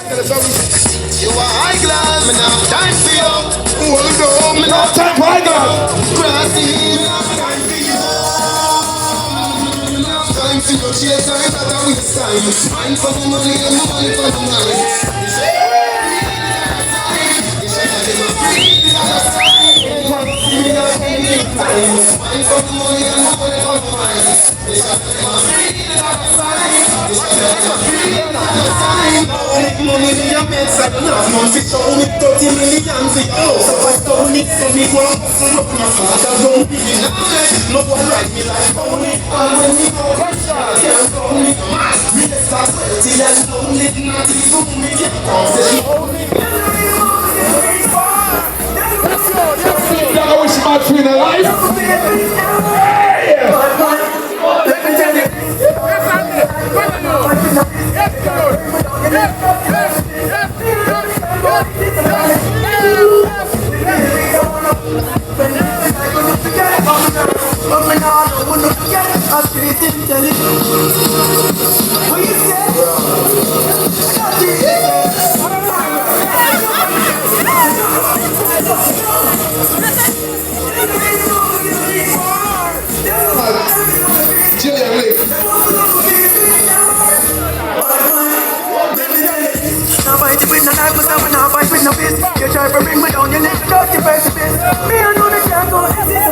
You are high class, me now time for you. Hold on, me no time for high class. Grassy, time for you. Time for you, chase time, that I waste time. Mine for the money and money for the money. Money in your bed, so you have no fit. Only 30 million for you. So I don't need to be one. So look, my father don't be in no one like me like only. And when you go, can't call me mad. Me the start till I don't need nothing to me. I wish you might feel alive. Let me tell you. You try to bring me down, you need to touch your face. Me, I know that can't go easy.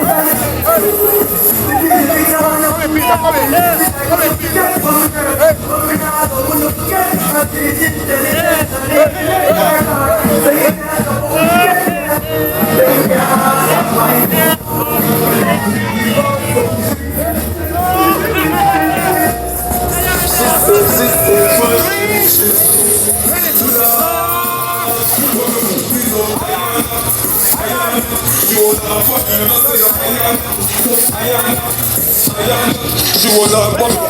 She was a